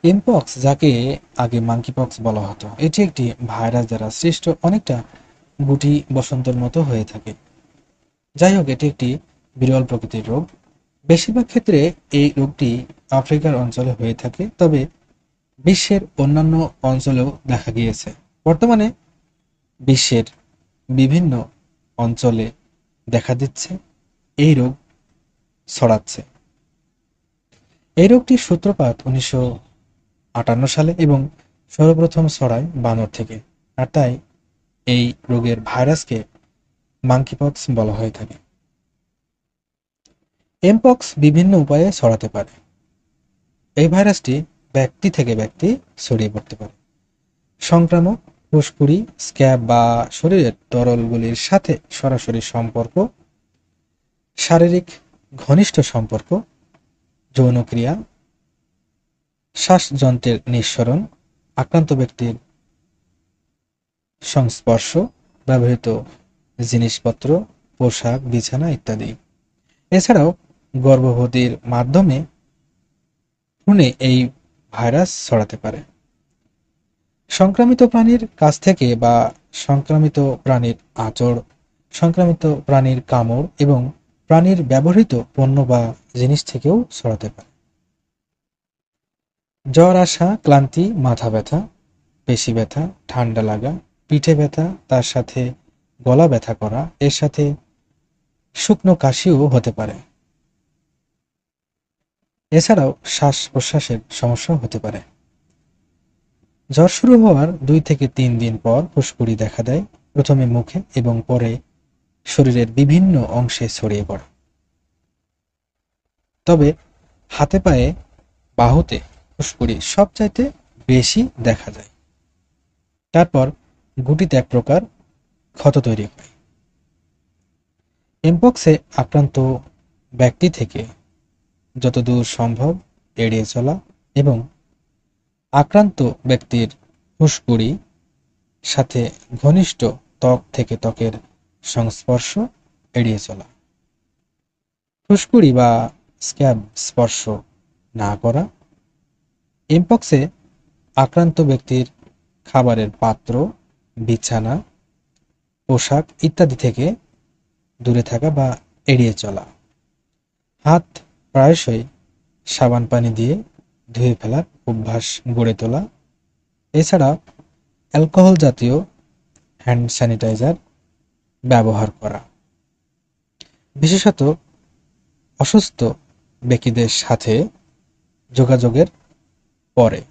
Mpox, যাকে আগে monkeypox বলা হতো, এটি একটি ভাইরাস দ্বারা সৃষ্ট অনেকটা গুটি বসন্তের মতো হয়ে থাকে। যাই হোক, এটি একটি বিরল প্রকৃতির রোগ। বেশিরভাগ ক্ষেত্রে এই রোগটি আফ্রিকার অঞ্চলে হয়ে থাকে, তবে বিশ্বের অন্যান্য অঞ্চলেও দেখা গিয়েছে। বর্তমানে বিশ্বের বিভিন্ন অঞ্চলে দেখা দিচ্ছে, এই রোগ ছড়াচ্ছে। এই রোগটির সূত্রপাত 1958 সালে এবং সর্বপ্রথম ছড়ায় বানর থেকে। আর তাই এই রোগের ভাইরাসকে মাঙ্কিপক্স বলা হয়ে থাকে। এমপক্স বিভিন্ন উপায়ে ছড়াতে পারে। এই ভাইরাসটি ব্যক্তি থেকে ব্যক্তি ছড়িয়ে পড়তে পারে। সংক্রামক, ফুসকুড়ি, স্ক্যাব বা শরীরের তরলগুলির সাথে সরাসরি সম্পর্ক, শারীরিক ঘনিষ্ঠ সম্পর্ক, যৌনক্রিয়া, শ্বাসযন্ত্রের নিঃসরণ, আক্রান্ত ব্যক্তির সংস্পর্শ, ব্যবহৃত জিনিসপত্র, পোশাক, বিছানা ইত্যাদি। এছাড়াও গর্ভবতীর মাধ্যমে ভ্রূণে এই ভাইরাস ছড়াতে পারে। সংক্রামিত প্রাণীর কাছ থেকে বা সংক্রামিত প্রাণীর আঁচড়, সংক্রামিত প্রাণীর কামড় এবং প্রাণীর ব্যবহৃত পণ্য বা জিনিস থেকেও ছড়াতে পারে। জ্বর আসা, ক্লান্তি, মাথা ব্যথা, পেশি ব্যথা, ঠান্ডা লাগা, পিঠে ব্যথা, তার সাথে গলা ব্যথা করা, এর সাথে শুকনো কাশিও হতে পারে। এছাড়াও শ্বাস-প্রশ্বাসের সমস্যাও হতে পারে। জ্বর শুরু হওয়ার 2 থেকে 3 দিন পর ফুসকুড়ি দেখা দেয়, প্রথমে মুখে এবং পরে শরীরের বিভিন্ন অংশে ছড়িয়ে পড়ে। তবে হাতে পায়ে, বাহুতে ফুসকুড়ি সবচাইতে বেশি দেখা যায়। তারপর গুটিতে এক প্রকার ক্ষত তৈরি হয়। এমপক্সে আক্রান্ত ব্যক্তি থেকে যতদূর সম্ভব এড়িয়ে চলা এবং আক্রান্ত ব্যক্তির ফুসকুড়ি সাথে ঘনিষ্ঠ ত্বক থেকে ত্বকের সংস্পর্শ এড়িয়ে চলা। ফুসকুড়ি বা স্ক্যাব স্পর্শ না করা। এমপক্সে আক্রান্ত ব্যক্তির খাবারের পাত্র, বিছানা, পোশাক ইত্যাদি থেকে দূরে থাকা বা এড়িয়ে চলা। হাত প্রায়শই সাবান পানি দিয়ে ধুয়ে ফেলার অভ্যাস গড়ে তোলা। এছাড়া অ্যালকোহল জাতীয় হ্যান্ড স্যানিটাইজার ব্যবহার করা। বিশেষত অসুস্থ ব্যক্তিদের সাথে যোগাযোগের পরে।